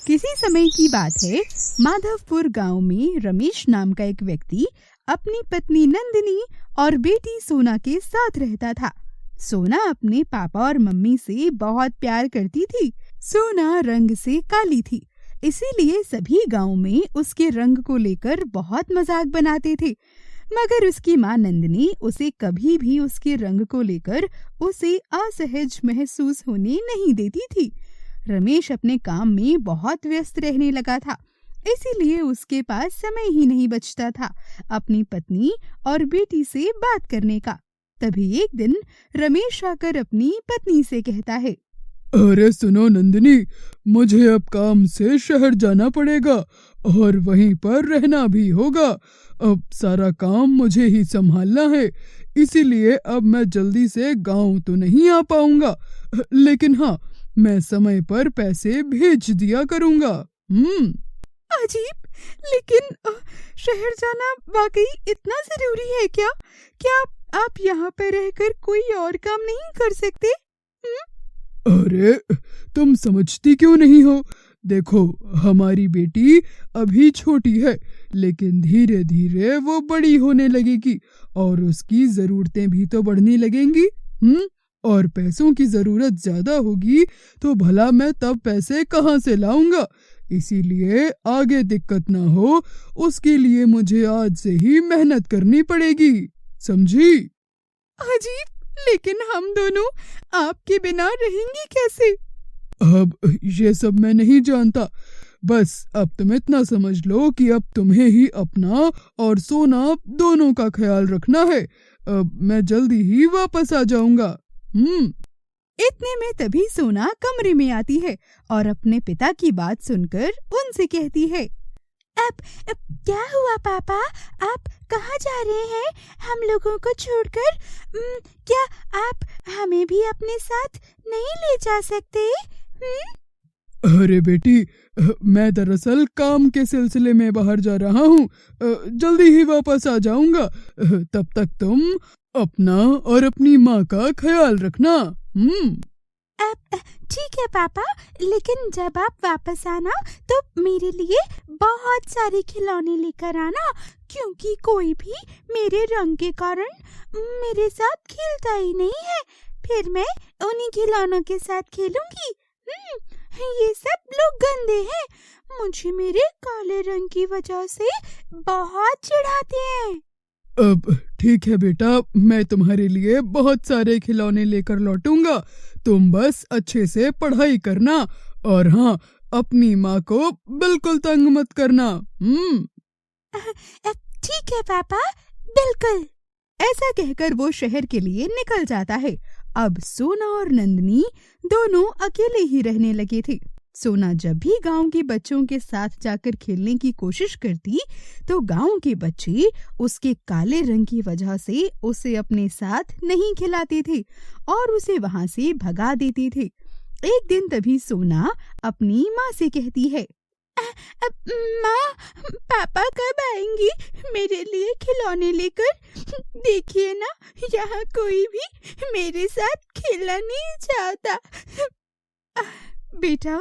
किसी समय की बात है, माधवपुर गांव में रमेश नाम का एक व्यक्ति अपनी पत्नी नंदिनी और बेटी सोना के साथ रहता था। सोना अपने पापा और मम्मी से बहुत प्यार करती थी। सोना रंग से काली थी, इसीलिए सभी गांव में उसके रंग को लेकर बहुत मजाक बनाते थे। मगर उसकी माँ नंदिनी उसे कभी भी उसके रंग को लेकर उसे असहज महसूस होने नहीं देती थी। रमेश अपने काम में बहुत व्यस्त रहने लगा था, इसीलिए उसके पास समय ही नहीं बचता था अपनी पत्नी और बेटी से बात करने का। तभी एक दिन रमेश आकर अपनी पत्नी से कहता है, अरे सुनो नंदिनी, मुझे अब काम से शहर जाना पड़ेगा और वहीं पर रहना भी होगा। अब सारा काम मुझे ही संभालना है, इसीलिए अब मैं जल्दी से गांव तो नहीं आ पाऊंगा, लेकिन हाँ, मैं समय पर पैसे भेज दिया करूंगा। अजीब, लेकिन शहर जाना वाकई इतना जरूरी है क्या? क्या आप यहाँ पर रहकर कोई और काम नहीं कर सकते? अरे तुम समझती क्यों नहीं हो? देखो, हमारी बेटी अभी छोटी है, लेकिन धीरे धीरे वो बड़ी होने लगेगी और उसकी जरूरतें भी तो बढ़ने लगेंगी। और पैसों की जरूरत ज्यादा होगी तो भला मैं तब पैसे कहाँ से लाऊंगा? इसीलिए आगे दिक्कत ना हो, उसके लिए मुझे आज से ही मेहनत करनी पड़ेगी, समझी? अजीब, लेकिन हम दोनों आपके बिना रहेंगे कैसे? अब ये सब मैं नहीं जानता, बस अब तुम इतना समझ लो कि अब तुम्हें ही अपना और सोना दोनों का ख्याल रखना है। अब मैं जल्दी ही वापस आ जाऊंगा। इतने में तभी सोना कमरे में आती है और अपने पिता की बात सुनकर उनसे कहती है, अब क्या हुआ पापा? आप कहाँ जा रहे हैं हम लोगों को छोड़कर? क्या आप हमें भी अपने साथ नहीं ले जा सकते? अरे बेटी, मैं दरअसल काम के सिलसिले में बाहर जा रहा हूँ, जल्दी ही वापस आ जाऊंगा। तब तक तुम अपना और अपनी माँ का ख्याल रखना। ठीक है पापा, लेकिन जब आप वापस आना तो मेरे लिए बहुत सारे खिलौने लेकर आना, क्योंकि कोई भी मेरे रंग के कारण मेरे साथ खेलता ही नहीं है। फिर मैं उन्हीं खिलौनों के साथ खेलूंगी। ये सब लोग गंदे हैं, मुझे मेरे काले रंग की वजह से बहुत चिढ़ाते हैं। अब ठीक है बेटा, मैं तुम्हारे लिए बहुत सारे खिलौने लेकर लौटूंगा। तुम बस अच्छे से पढ़ाई करना और हाँ, अपनी माँ को बिल्कुल तंग मत करना। ठीक है पापा, बिल्कुल। ऐसा कहकर वो शहर के लिए निकल जाता है। अब सोना और नंदिनी दोनों अकेले ही रहने लगे थे। सोना जब भी गांव के बच्चों के साथ जाकर खेलने की कोशिश करती तो गांव के बच्चे उसके काले रंग की वजह से उसे अपने साथ नहीं खिलाते थे और उसे वहां से भगा देते थे। एक दिन तभी सोना अपनी माँ से कहती है, माँ, पापा कब आएंगी मेरे लिए खिलौने लेकर? देखिए ना, यहाँ कोई भी मेरे साथ खेलना नहीं चाहता। बेटा,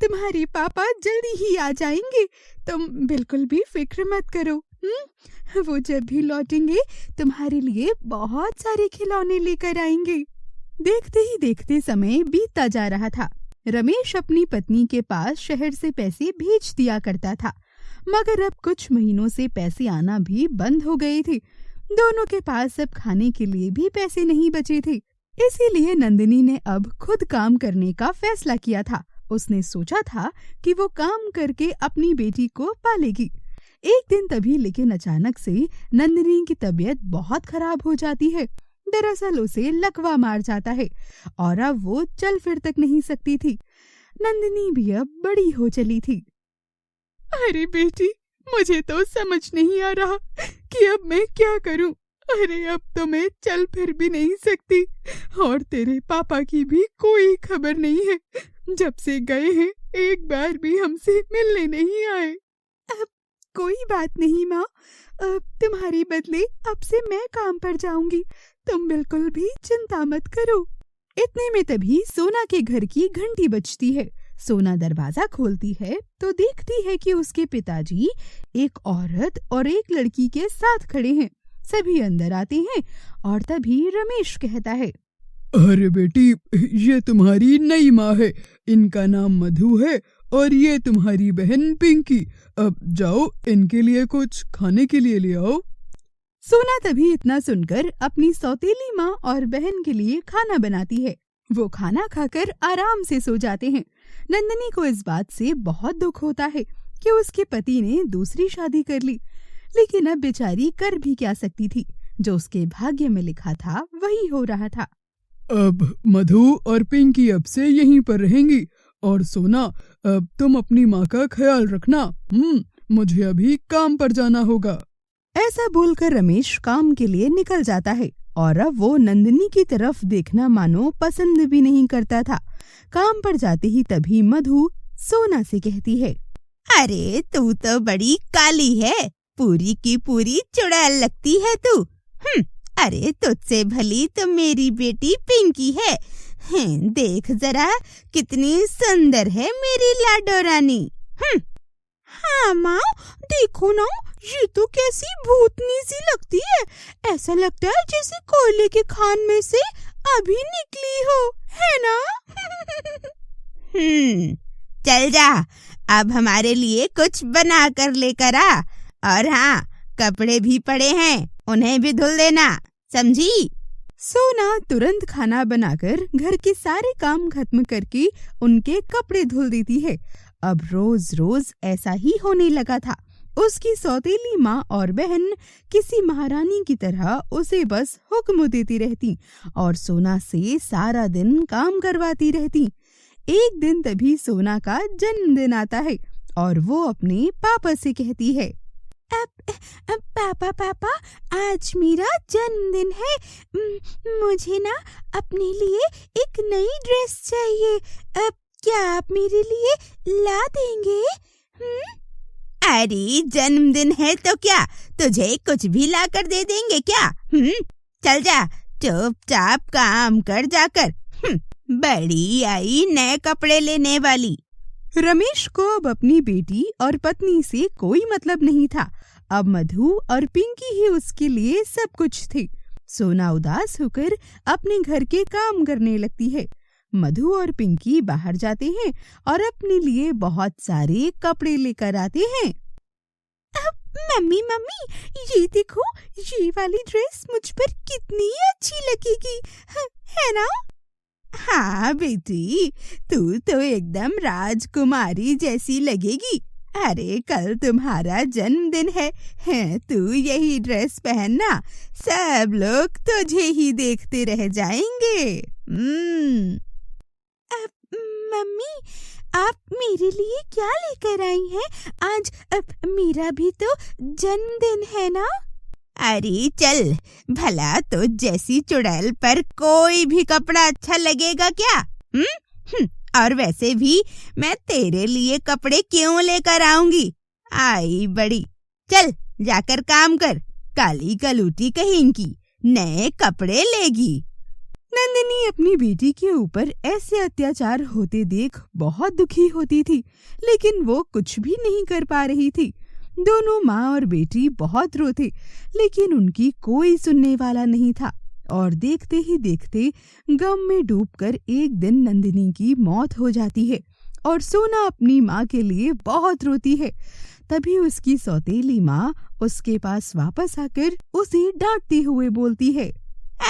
तुम्हारे पापा जल्दी ही आ जाएंगे, तुम बिल्कुल भी फिक्र मत करो। वो जब भी लौटेंगे तुम्हारे लिए बहुत सारे खिलौने लेकर आएंगे। देखते ही देखते समय बीतता जा रहा था। रमेश अपनी पत्नी के पास शहर से पैसे भेज दिया करता था, मगर अब कुछ महीनों से पैसे आना भी बंद हो गए थे। दोनों के पास अब खाने के लिए भी पैसे नहीं बचे थे। इसीलिए नंदिनी ने अब खुद काम करने का फैसला किया था। उसने सोचा था कि वो काम करके अपनी बेटी को पालेगी। एक दिन तभी लेकिन अचानक से नंदिनी की तबीयत बहुत खराब हो जाती है। दरअसल उसे लकवा मार जाता है और अब वो चल फिर तक नहीं सकती थी। नंदिनी भी अब बड़ी हो चली थी। अरे बेटी, मुझे तो समझ नहीं आ रहा कि अब मैं क्या करूं। अरे अब तो मैं चल फिर भी नहीं सकती और तेरे पापा की भी कोई खबर नहीं है। जब से गए हैं एक बार भी हमसे मिलने नहीं आए। अब कोई बात नहीं माँ, तुम्हारे बदले अब से मैं काम पर जाऊंगी, तुम बिल्कुल भी चिंता मत करो। इतने में तभी सोना के घर की घंटी बजती है। सोना दरवाजा खोलती है तो देखती है कि उसके पिताजी एक औरत और एक लड़की के साथ खड़े हैं। सभी अंदर आते हैं और तभी रमेश कहता है, अरे बेटी, ये तुम्हारी नई माँ है। इनका नाम मधु है और ये तुम्हारी बहन पिंकी। अब जाओ, इनके लिए कुछ खाने के लिए ले आओ। सोना तभी इतना सुनकर अपनी सौतेली माँ और बहन के लिए खाना बनाती है। वो खाना खाकर आराम से सो जाते हैं। नंदिनी को इस बात से बहुत दुख होता है कि उसके पति ने दूसरी शादी कर ली, लेकिन अब बेचारी कर भी क्या सकती थी। जो उसके भाग्य में लिखा था वही हो रहा था। अब मधु और पिंकी अब से यहीं पर रहेंगी। और सोना, अब तुम अपनी माँ का ख्याल रखना। मुझे अभी काम पर जाना होगा। ऐसा बोलकर रमेश काम के लिए निकल जाता है और अब वो नंदिनी की तरफ देखना मानो पसंद भी नहीं करता था। काम पर जाते ही तभी मधु सोना से कहती है, अरे तू तो बड़ी काली है, पूरी की पूरी चुड़ैल लगती है तू। अरे तुझसे भली तो मेरी बेटी पिंकी है। देख जरा कितनी सुंदर है मेरी लाडो रानी। हाँ माँ, देखो ना, ये तो कैसी भूतनी सी लगती है। ऐसा लगता है जैसे कोयले के खान में से अभी निकली हो, है ना? चल जा, अब हमारे लिए कुछ बना कर लेकर आ। और हाँ, कपड़े भी पड़े हैं, उन्हें भी धुल देना, समझी? सोना तुरंत खाना बनाकर घर के सारे काम खत्म करके उनके कपड़े धुल देती है। अब रोज रोज ऐसा ही होने लगा था। उसकी सौतेली माँ और बहन किसी महारानी की तरह उसे बस हुक्म देती रहती और सोना से सारा दिन काम करवाती रहती। एक दिन तभी सोना का जन्मदिन आता है और वो अपने पापा से कहती है, पापा, आज मेरा जन्मदिन है। मुझे ना अपने लिए एक नई ड्रेस चाहिए। क्या आप मेरे लिए ला देंगे? अरे जन्मदिन है तो क्या तुझे कुछ भी ला कर दे देंगे क्या? चल जा, चुपचाप काम कर जाकर। बड़ी आई नए कपड़े लेने वाली। रमेश को अब अपनी बेटी और पत्नी से कोई मतलब नहीं था। अब मधु और पिंकी ही उसके लिए सब कुछ थी। सोना उदास होकर अपने घर के काम करने लगती है। मधु और पिंकी बाहर जाते हैं और अपने लिए बहुत सारे कपड़े लेकर आते हैं। मम्मी, ये देखो, ये वाली ड्रेस मुझ पर कितनी अच्छी लगेगी, है ना? हाँ बेटी, तू तो एकदम राजकुमारी जैसी लगेगी। अरे कल तुम्हारा जन्मदिन है, तू यही ड्रेस पहनना, सब लोग तुझे ही देखते रह जाएंगे। मम्मी, आप मेरे लिए क्या लेकर आई हैं? आज मेरा भी तो जन्मदिन है ना? अरे चल, भला तो जैसी चुड़ैल पर कोई भी कपड़ा अच्छा लगेगा क्या? और वैसे भी मैं तेरे लिए कपड़े क्यों लेकर आऊंगी? आई बड़ी, चल जाकर काम कर, काली कलूटी कहीं की, नए कपड़े लेगी। नंदिनी अपनी बेटी के ऊपर ऐसे अत्याचार होते देख बहुत दुखी होती थी, लेकिन वो कुछ भी नहीं कर पा रही थी। दोनों माँ और बेटी बहुत रोते, लेकिन उनकी कोई सुनने वाला नहीं था। और देखते ही देखते गम में डूबकर एक दिन नंदिनी की मौत हो जाती है और सोना अपनी माँ के लिए बहुत रोती है। तभी उसकी सौतेली माँ उसके पास वापस आकर उसे डांटते हुए बोलती है,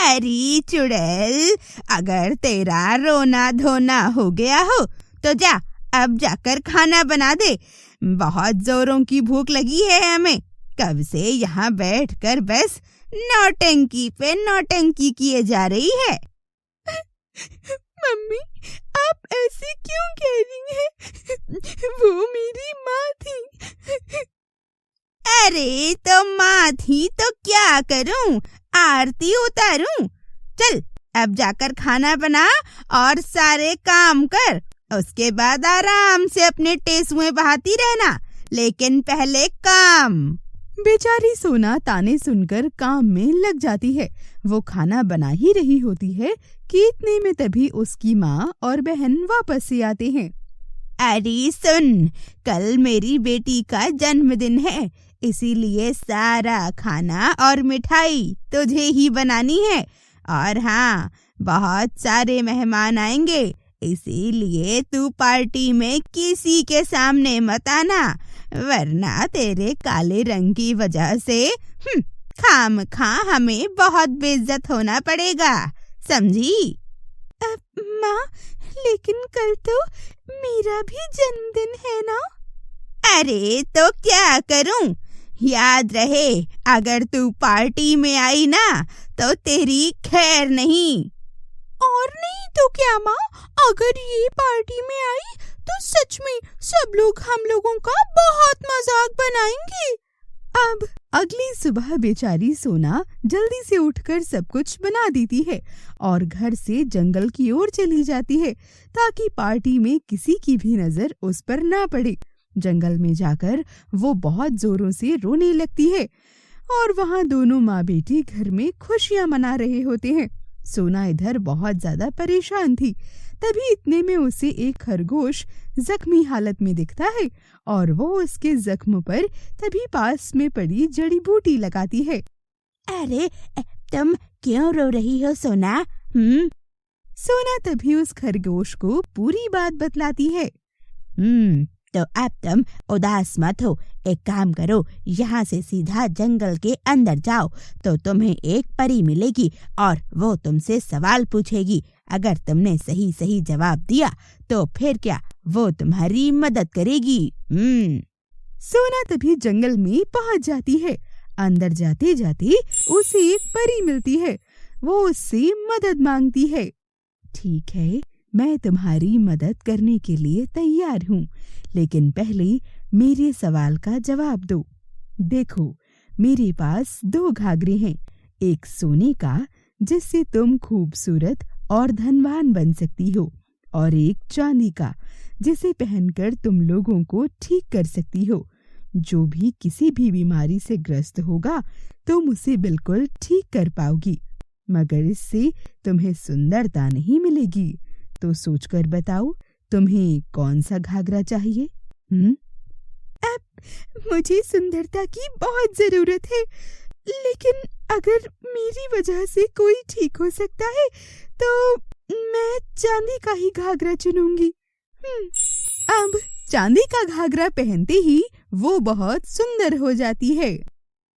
अरे चुड़ैल, अगर तेरा रोना धोना हो गया हो तो जा, अब जाकर खाना बना दे। बहुत जोरों की भूख लगी है हमें, कब से यहाँ बैठकर बस नौटंकी पे नौटंकी किए जा रही है। मम्मी, आप ऐसे क्यों कह रही हैं? वो मेरी माँ थी। अरे तो माँ थी तो क्या करूं, आरती उतारूं? चल अब जाकर खाना बना और सारे काम कर, उसके बाद आराम से अपने टेसुए बहाती रहना, लेकिन पहले काम। बेचारी सोना ताने सुनकर काम में लग जाती है। वो खाना बना ही रही होती है कि इतने में तभी उसकी माँ और बहन वापस से आते हैं। अरे सुन, कल मेरी बेटी का जन्मदिन है, इसीलिए सारा खाना और मिठाई तुझे ही बनानी है। और हाँ, बहुत सारे मेहमान आएंगे, इसीलिए तू पार्टी में किसी के सामने मत आना, वरना तेरे काले रंग की वजह से खामखा हमें बहुत बेइज्जत होना पड़ेगा, समझी? माँ, लेकिन कल तो मेरा भी जन्मदिन है ना? अरे तो क्या करूं? याद रहे, अगर तू पार्टी में आई ना तो तेरी खैर नहीं। और नहीं तो क्या माँ, अगर ये पार्टी में आई तो सच में सब लोग हम लोगों का बहुत मजाक बनाएंगे। अब अगली सुबह बेचारी सोना जल्दी से उठकर सब कुछ बना देती है और घर से जंगल की ओर चली जाती है ताकि पार्टी में किसी की भी नजर उस पर ना पड़े। जंगल में जाकर वो बहुत जोरों से रोने लगती है और वहाँ दोनों माँ बेटी घर में खुशियां मना रहे होते हैं। सोना इधर बहुत ज्यादा परेशान थी। तभी इतने में उसे एक खरगोश जख्मी हालत में दिखता है और वो उसके जख्म पर तभी पास में पड़ी जड़ी बूटी लगाती है। अरे तुम क्यों रो रही हो सोना? सोना तभी उस खरगोश को पूरी बात बतलाती है। तो अब तुम उदास मत हो, एक काम करो, यहाँ से सीधा जंगल के अंदर जाओ तो तुम्हें एक परी मिलेगी और वो तुमसे सवाल पूछेगी। अगर तुमने सही सही जवाब दिया तो फिर क्या, वो तुम्हारी मदद करेगी। सोना तभी जंगल में पहुंच जाती है। अंदर जाते जाते उसे एक परी मिलती है। वो उससे मदद मांगती है। ठीक है, मैं तुम्हारी मदद करने के लिए तैयार हूँ, लेकिन पहले मेरे सवाल का जवाब दो। देखो, मेरे पास 2 घाघरे हैं, एक सोने का जिससे तुम खूबसूरत और धनवान बन सकती हो, और एक चांदी का जिसे पहनकर तुम लोगों को ठीक कर सकती हो। जो भी किसी भी बीमारी से ग्रस्त होगा तुम उसे बिल्कुल ठीक कर पाओगी, मगर इससे तुम्हें सुंदरता नहीं मिलेगी। तो सोचकर बताओ, तुम्हें कौन सा घाघरा चाहिए? अब मुझे सुंदरता की बहुत जरूरत है, लेकिन अगर मेरी वजह से कोई ठीक हो सकता है तो मैं चांदी का ही घाघरा चुनूंगी। अब चांदी का घाघरा पहनते ही वो बहुत सुंदर हो जाती है।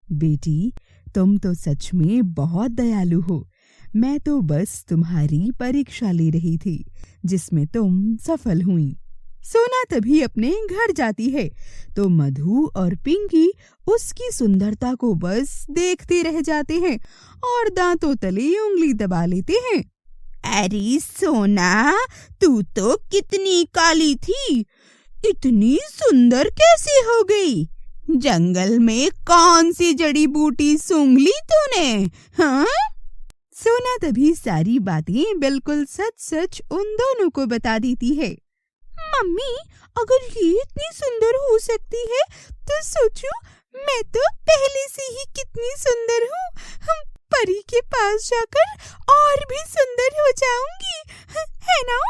बेटी, तुम तो सच में बहुत दयालु हो। मैं तो बस तुम्हारी परीक्षा ले रही थी, जिसमें तुम सफल हुई। सोना तभी अपने घर जाती है तो मधु और पिंकी उसकी सुंदरता को बस देखते रह जाते हैं और दांतों तले उंगली दबा लेते हैं। अरे सोना, तू तो कितनी काली थी, इतनी सुंदर कैसे हो गई? जंगल में कौन सी जड़ी बूटी सूंघ ली तूने? हाँ? सोना तभी सारी बातें बिल्कुल सच सच उन दोनों को बता देती है। मम्मी, अगर ये इतनी सुंदर हो सकती है तो सोचो, मैं तो पहले से ही कितनी सुंदर हूँ। हम परी के पास जाकर और भी सुंदर हो जाऊंगी, है ना?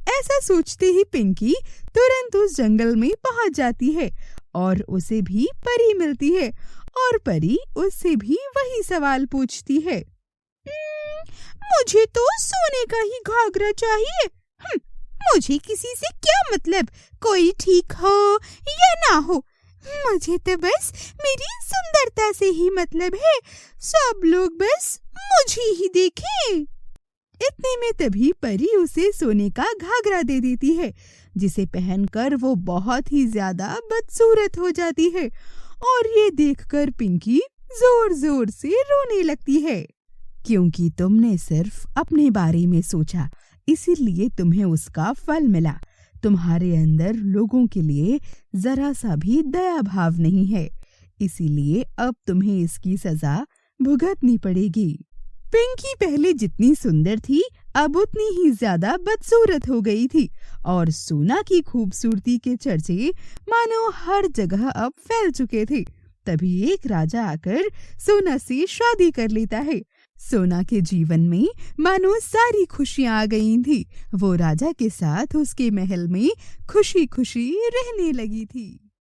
ऐसा सोचते ही पिंकी तुरंत उस जंगल में पहुंच जाती है और उसे भी परी मिलती है और परी उससे भी वही सवाल पूछती है। मुझे तो सोने का ही घाघरा चाहिए। मुझे किसी से क्या मतलब, कोई ठीक हो या ना हो, मुझे तो बस मेरी सुंदरता से ही मतलब है। सब लोग बस मुझे ही देखें। इतने में तभी परी उसे सोने का घाघरा दे देती है, जिसे पहनकर वो बहुत ही ज्यादा बदसूरत हो जाती है और ये देखकर पिंकी जोर जोर से रोने लगती है। क्योंकि तुमने सिर्फ अपने बारे में सोचा, इसीलिए तुम्हें उसका फल मिला। तुम्हारे अंदर लोगों के लिए जरा सा भी दया भाव नहीं है, इसीलिए अब तुम्हें इसकी सजा भुगतनी पड़ेगी। पिंकी पहले जितनी सुंदर थी अब उतनी ही ज्यादा बदसूरत हो गई थी और सोना की खूबसूरती के चर्चे मानो हर जगह अब फैल चुके थे। तभी एक राजा आकर सोना से शादी कर लेता है सोना के जीवन में मानो सारी खुशियां आ गई थी। वो राजा के साथ उसके महल में खुशी खुशी रहने लगी थी।